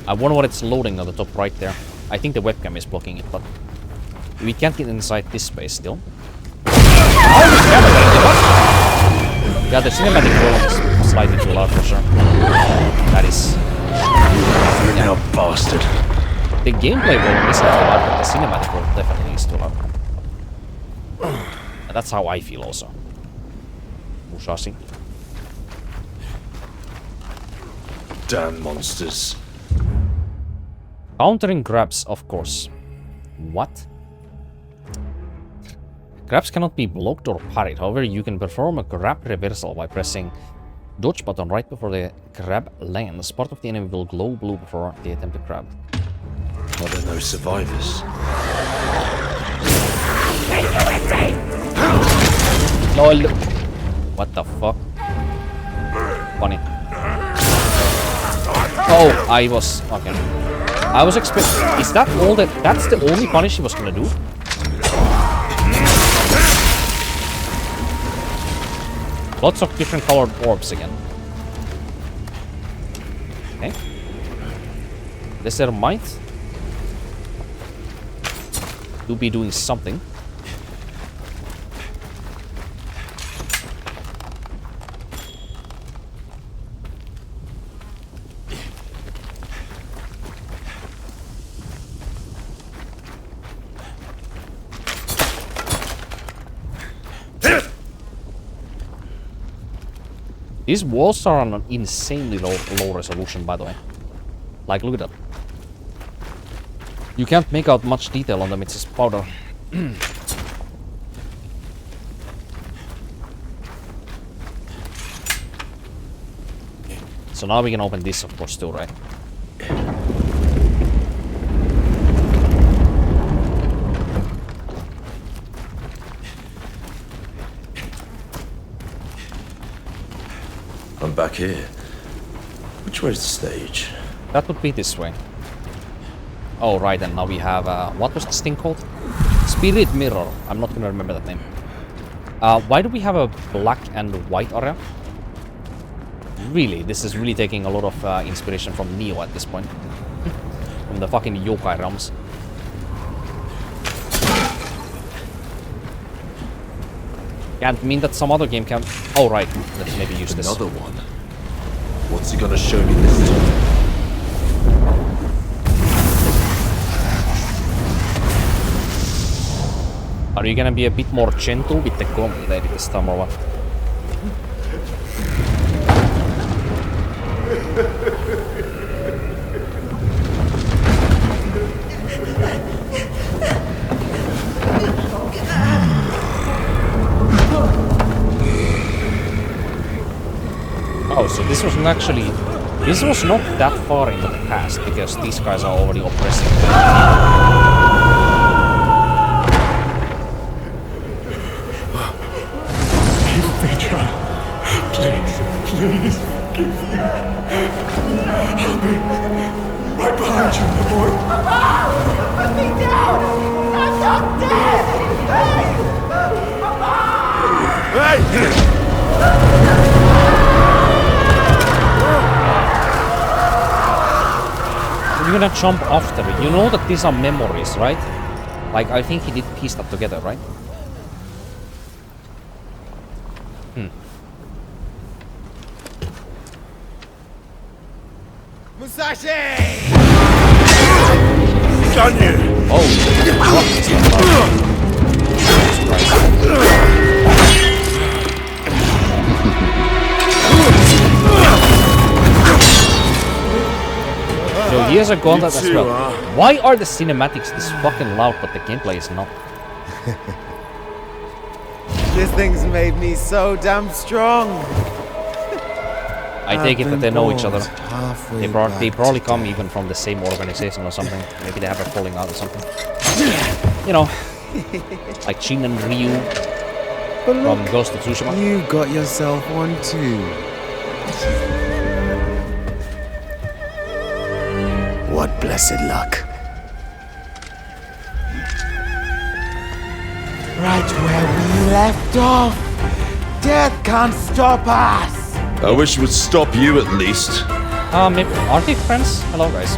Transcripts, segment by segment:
I wonder what it's loading on the top right there. I think the webcam is blocking it, but we can't get inside this space still. Yeah, the cinematic volume is slightly too loud for sure. That is... You're now a bastard. The gameplay volume isn't too loud, but the cinematic volume definitely is too loud. And that's how I feel also. Musashi. Damn monsters. Countering grabs, of course. What? Grabs cannot be blocked or parried. However, you can perform a grab reversal by pressing dodge button right before the grab lands. Part of the enemy will glow blue before the attempted grab. Are there no survivors? LOL. What the fuck? Funny. Oh, I was... okay. I was expecting... Is that all that... That's the only punish he was gonna do? Lots of different colored orbs again. Okay. This there might... to be doing something. These walls are on an insanely low resolution, by the way. Like, look at that. You can't make out much detail on them, it's just powder. So now we can open this, of course, too, right? I'm back here. Which way's the stage? That would be this way. Oh, right, and now we have, what was this thing called? Spirit Mirror. I'm not gonna remember that name. Why do we have a black and white area? Really, this is really taking a lot of inspiration from Neo at this point. From the fucking yokai realms. Can't mean that some other game can... Oh, right. Let's maybe use this. Another one. What's he gonna show me this time? Are you gonna be a bit more gentle with the gauntlet lady this time or what? Oh, so this was actually... This was not that far into the past, because these guys are already oppressing. Please, give me. Help me. Right behind you, my boy. Put me down! I'm not dead! Hey! You're gonna jump after it. You know that these are memories, right? Like, I think he did piece that together, right? Musashi! Ganryu! Oh, what is that? So he has a gauntlet as well. Why are the cinematics this fucking loud, but the gameplay is not? This thing's made me so damn strong. I take it that they know each other. Halfway They probably come even from the same organization or something. Maybe they have a falling out or something. You know, like Shin and Ryu from Ghost of Tsushima. You got yourself one too. What blessed luck. Right where we left off. Death can't stop us. I wish it would stop you at least. Maybe, are they friends? Hello, guys.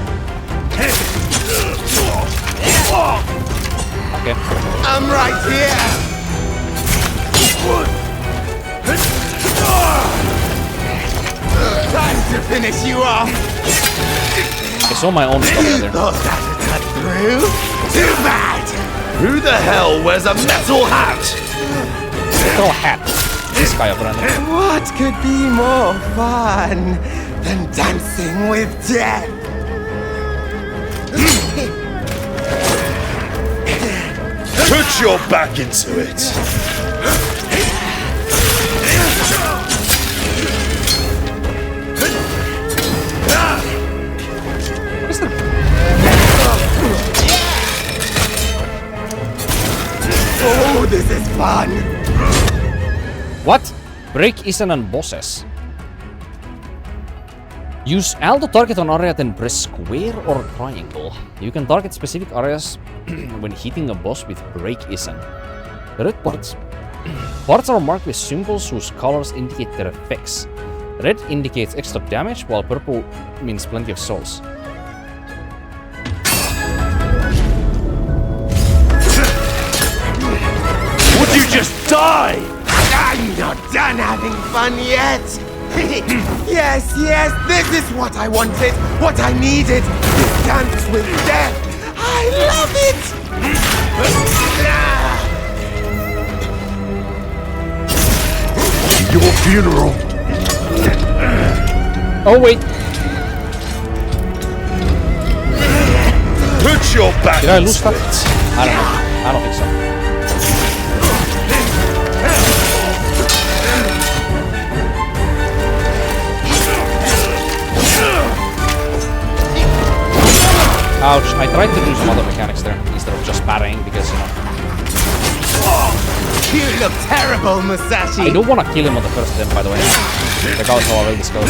Okay. I'm right here! Time to finish you off! I saw my own stuff there. Thought that would cut through? Too bad! Who the hell wears a metal hat? Throw a hat. This guy apparently. What could be more fun than dancing with death? Put your back into it. What is that? Oh, this is fun! What? Break isn't on bosses. Use L to target an area, then press square or triangle. You can target specific areas when hitting a boss with break isn't. The red parts. Parts are marked with symbols whose colors indicate their effects. Red indicates extra damage, while purple means plenty of souls. Would you just die? I'm not done having fun yet! Yes, yes, this is what I wanted, what I needed! This dance with death! I love it! Your funeral. Oh wait, Put your back did I lose into that? it. I don't know. I don't think so. Ouch, I tried to do some other mechanics there instead of just parrying because, you know. You look terrible, Musashi! I don't want to kill him on the first attempt, by the way. Regardless how well this goes.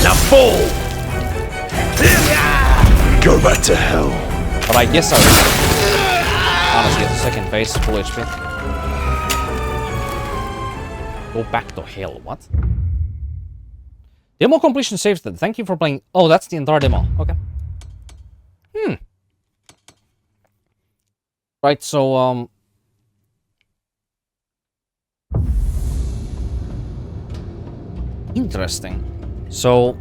Now fall. Go back to hell. But I guess I will. Honestly, at the second phase, full HP. Go back to hell, what? Demo completion saves that. Thank you for playing. Oh, that's the entire demo. Okay. Right, so, interesting. So,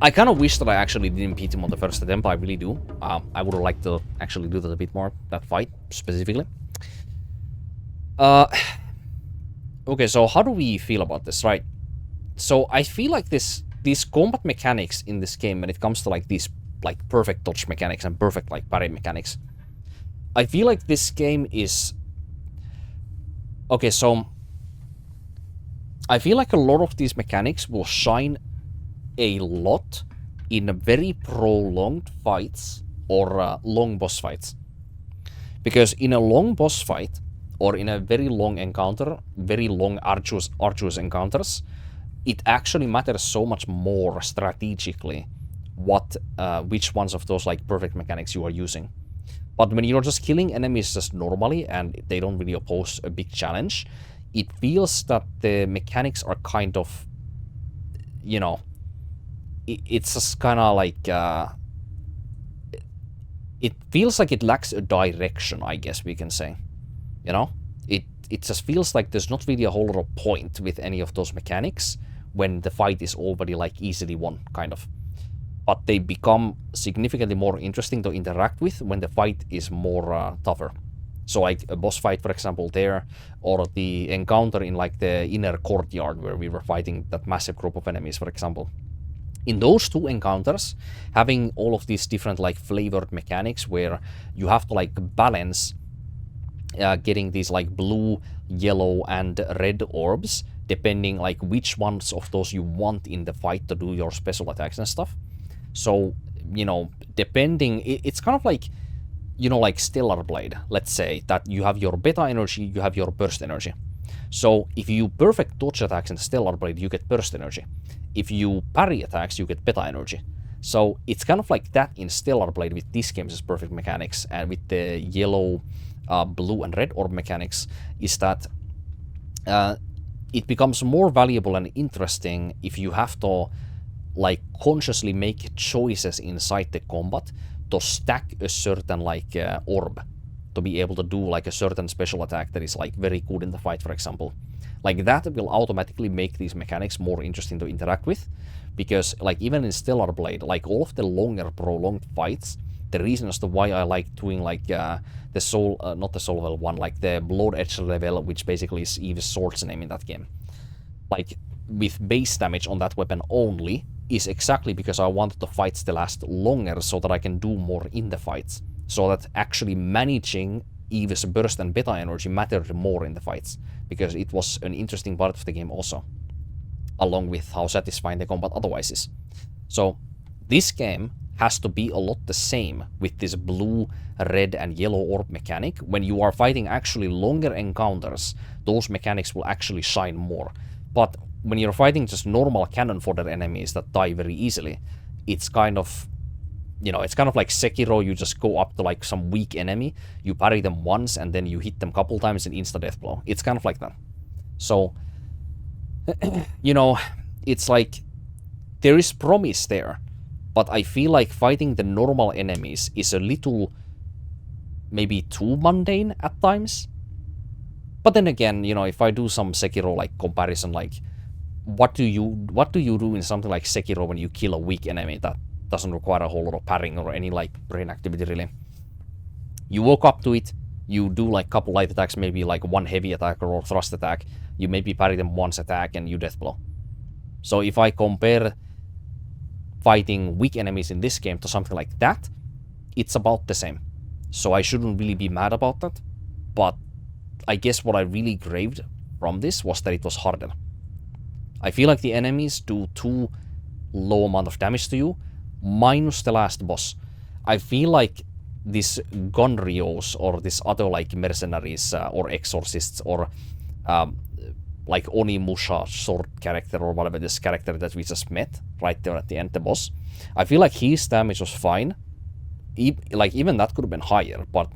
I kind of wish that I actually didn't beat him on the first attempt. I really do. I would have liked to actually do that a bit more, that fight, specifically. Okay, so how do we feel about this, right? So I feel like these combat mechanics in this game, when it comes to like these like perfect dodge mechanics and perfect like parry mechanics, I feel like this game is okay. So I feel like a lot of these mechanics will shine a lot in a very prolonged fights or long boss fights, because in a long boss fight or in a very long encounter, very long arduous encounters, it actually matters so much more strategically which ones of those like perfect mechanics you are using. But when you're just killing enemies just normally and they don't really pose a big challenge, it feels that the mechanics are kind of, you know, it's just kind of like it feels like it lacks a direction, I guess we can say. You know, it just feels like there's not really a whole lot of point with any of those mechanics when the fight is already like easily won, kind of. But they become significantly more interesting to interact with when the fight is more tougher. So like a boss fight, for example, there, or the encounter in like the inner courtyard where we were fighting that massive group of enemies, for example. In those two encounters, having all of these different like flavored mechanics where you have to like balance getting these like blue, yellow, and red orbs, depending like which ones of those you want in the fight to do your special attacks and stuff. So, you know, depending, it's kind of like, you know, like Stellar Blade, let's say, that you have your beta energy, you have your burst energy. So if you perfect dodge attacks in Stellar Blade, you get burst energy. If you parry attacks, you get beta energy. So it's kind of like that in Stellar Blade with this game's perfect mechanics, and with the yellow, blue, and red orb mechanics, is that it becomes more valuable and interesting if you have to like consciously make choices inside the combat to stack a certain like orb to be able to do like a certain special attack that is like very good in the fight, for example. Like that will automatically make these mechanics more interesting to interact with, because like even in Stellar Blade, like all of the longer prolonged fights, the reason as to why I like doing like the soul, not the soul level one, like the blood edge level, which basically is Eve's sword's name in that game, like with base damage on that weapon only, is exactly because I wanted the fights to last longer so that I can do more in the fights. So that actually managing Eve's burst and beta energy mattered more in the fights, because it was an interesting part of the game also, along with how satisfying the combat otherwise is. So this game has to be a lot the same with this blue, red and yellow orb mechanic. When you are fighting actually longer encounters, those mechanics will actually shine more. But when you're fighting just normal cannon fodder enemies that die very easily, it's kind of, you know, it's kind of like Sekiro. You just go up to like some weak enemy, you parry them once, and then you hit them a couple times and insta death blow. It's kind of like that. So, you know, it's like there is promise there, but I feel like fighting the normal enemies is a little maybe too mundane at times. But then again, you know, if I do some Sekiro like comparison, like what do you do in something like Sekiro when you kill a weak enemy that doesn't require a whole lot of parrying or any like brain activity really? You walk up to it, you do like couple light attacks, maybe like one heavy attack or thrust attack, you maybe parry them once attack and you death blow. So if I compare fighting weak enemies in this game to something like that, it's about the same. So I shouldn't really be mad about that. But I guess what I really craved from this was that it was harder. I feel like the enemies do too low amount of damage to you, minus the last boss. I feel like this Ganryus or this other like mercenaries or exorcists or like Onimusha sword character or whatever, this character that we just met right there at the end, the boss, I feel like his damage was fine. Like even that could have been higher, but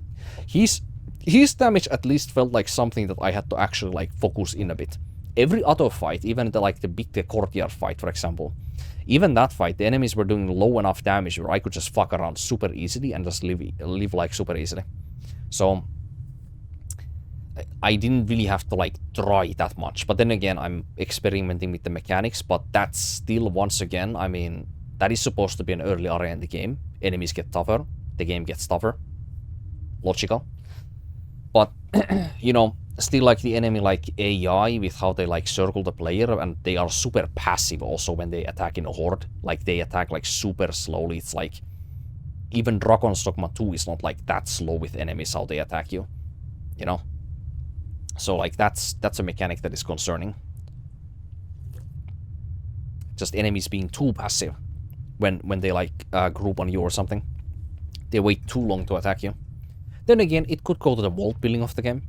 his damage at least felt like something that I had to actually like focus in a bit. Every other fight, even the big courtyard fight, for example, even that fight, the enemies were doing low enough damage where I could just fuck around super easily and just live like super easily. So I didn't really have to like try that much. But then again, I'm experimenting with the mechanics, but that's still, once again, I mean, that is supposed to be an early area in the game. Enemies get tougher, the game gets tougher. Logical. But, you know, still like the enemy like AI with how they like circle the player, and they are super passive also when they attack in a horde. Like they attack like super slowly. It's like even Dragon's Dogma 2 is not like that slow with enemies how they attack you, you know? So like that's a mechanic that is concerning. Just enemies being too passive when they like group on you or something. They wait too long to attack you. Then again, it could go to the world building of the game.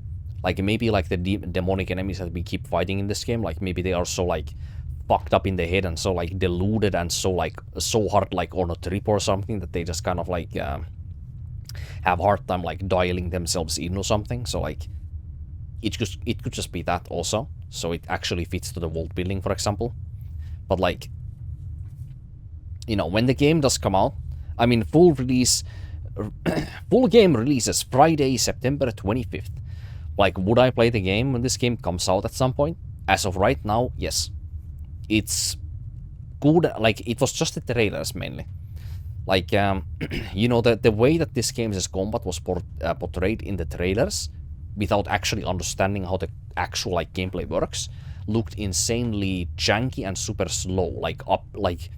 Like maybe like the demonic enemies that we keep fighting in this game, like maybe they are so like fucked up in the head and so like deluded and so hard like on a trip or something that they just kind of like have hard time like dialing themselves in or something. So like it could just be that also. So it actually fits to the world building, for example. But like, you know, when the game does come out, I mean, full game releases Friday, September 25th. Like, would I play the game when this game comes out at some point? As of right now, yes. It's good. Like, it was just the trailers mainly. Like, you know, the way that this game's combat was portrayed in the trailers, without actually understanding how the actual like gameplay works, looked insanely janky and super slow, like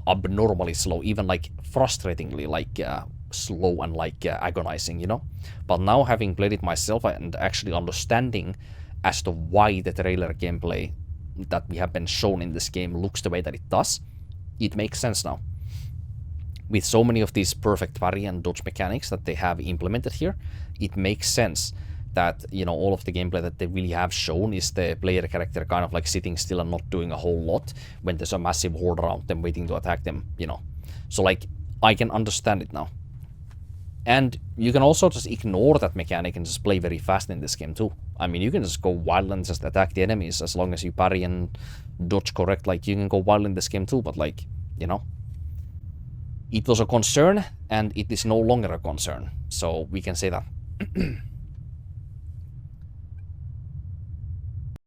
abnormally slow, even like frustratingly like slow and like agonizing, you know. But now having played it myself and actually understanding as to why the trailer gameplay that we have been shown in this game looks the way that it does, it makes sense now. With so many of these perfect parry and dodge mechanics that they have implemented here, it makes sense that, you know, all of the gameplay that they really have shown is the player character kind of like sitting still and not doing a whole lot when there's a massive horde around them waiting to attack them, you know. So like, I can understand it now. And you can also just ignore that mechanic and just play very fast in this game too. I mean, you can just go wild and just attack the enemies as long as you parry and dodge correct. Like, you can go wild in this game too, but like, you know, it was a concern and it is no longer a concern. So we can say that.